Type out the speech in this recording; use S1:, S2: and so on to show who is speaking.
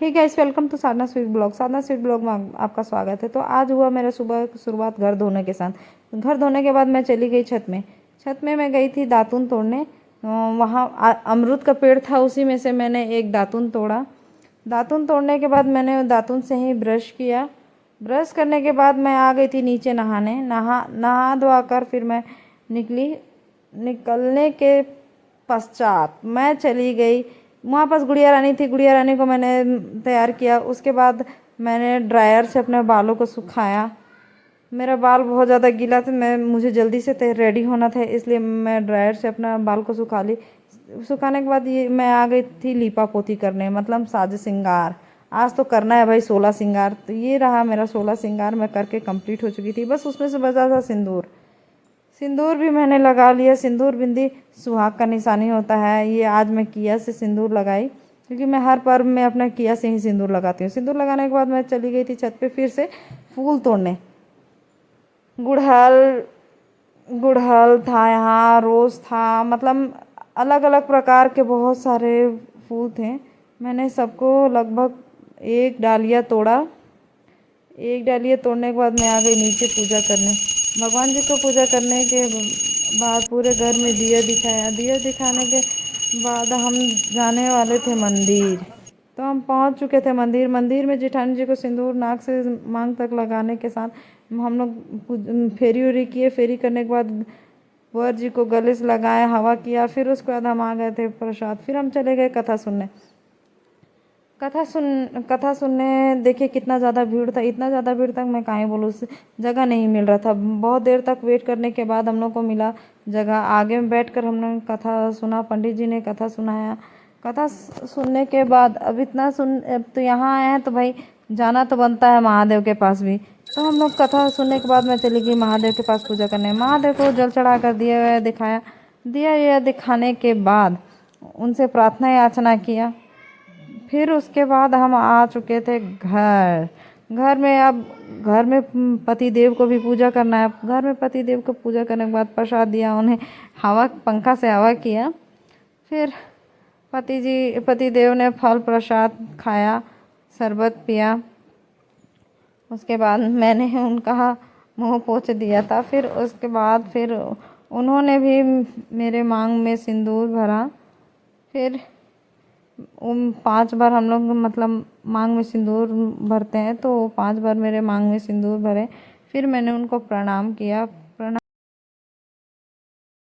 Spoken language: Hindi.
S1: Hey guys, welcome to Sadhana sweet blog. Sadhana sweet blog में आपका स्वागत है। तो आज हुआ मेरा सुबह की शुरुआत घर धोने के साथ। घर धोने के बाद मैं चली गई छत में। छत में मैं गई थी दातून तोड़ने। वहाँ अमरूद का पेड़ था, उसी में से मैंने एक दातून तोड़ा। दातून तोड़ने के बाद मैंने दातून से ही ब्रश किया। ब्रश करने के बाद मैं आ गई थी नीचे नहाने। नहा धोआ कर फिर मैं निकली। निकलने के पश्चात मैं चली गई, वहाँ पास गुड़िया रानी थी। गुड़िया रानी को मैंने तैयार किया। उसके बाद मैंने ड्रायर से अपने बालों को सुखाया। मेरा बाल बहुत ज़्यादा गीला था, मुझे जल्दी से रेडी होना था, इसलिए मैं ड्रायर से अपना बाल को सुखा ली। सुखाने के बाद ये मैं आ गई थी लीपा पोती करने, मतलब साज श्रृंगार। आज तो करना है भाई 16 श्रृंगार। तो ये रहा मेरा 16 श्रृंगार, मैं करके कंप्लीट हो चुकी थी। बस उसमें से बचा था सिंदूर। सिंदूर भी मैंने लगा लिया। सिंदूर बिंदी सुहाग का निशानी होता है। ये आज मैं किया से सिंदूर लगाई, क्योंकि मैं हर पर्व में अपना किया से ही सिंदूर लगाती हूँ। सिंदूर लगाने के बाद मैं चली गई थी छत पे फिर से फूल तोड़ने। गुड़हल गुड़हल था, यहाँ रोज़ था, मतलब अलग अलग प्रकार के बहुत सारे फूल थे। मैंने सबको लगभग एक डालिया तोड़ा। एक डालिया तोड़ने के बाद मैं आ गई नीचे पूजा करने। भगवान जी को पूजा करने के बाद पूरे घर में दिया दिखाया। दिया दिखाने के बाद हम जाने वाले थे मंदिर। तो हम पहुंच चुके थे मंदिर। मंदिर में जेठानी जी को सिंदूर नाक से मांग तक लगाने के साथ हम लोग फेरी उरी किए। फेरी करने के बाद वर जी को गले से लगाया, हवा किया। फिर उसके बाद हम आ गए थे प्रसाद। फिर हम चले गए कथा सुनने। कथा सुनने देखिए कितना ज़्यादा भीड़ था। इतना ज़्यादा भीड़ तक मैं काहे बोलूँ, जगह नहीं मिल रहा था। बहुत देर तक वेट करने के बाद हम लोग को मिला जगह। आगे में बैठकर हम लोग कथा सुना। पंडित जी ने कथा सुनाया। कथा सुनने के बाद अब तो यहाँ आए हैं तो भाई जाना तो बनता है महादेव के पास भी। तो हम लोग कथा सुनने के बाद मैं चली गई महादेव के पास पूजा करने। महादेव को जल चढ़ा कर दिया हुआ दिखाया। दिया हुआ दिखाने के बाद उनसे प्रार्थना याचना किया। फिर उसके बाद हम आ चुके थे घर। घर में अब घर में पति देव को भी पूजा करना है। घर में पति देव को पूजा करने के बाद प्रसाद दिया, उन्हें हवा पंखा से हवा किया। फिर पति देव ने फल प्रसाद खाया, शरबत पिया। उसके बाद मैंने उनका मुंह पोंछ दिया था। फिर उसके बाद फिर उन्होंने भी मेरे मांग में सिंदूर भरा। फिर 5 बार हम लोग मतलब मांग में सिंदूर भरते हैं, तो 5 बार मेरे मांग में सिंदूर भरे। फिर मैंने उनको प्रणाम किया।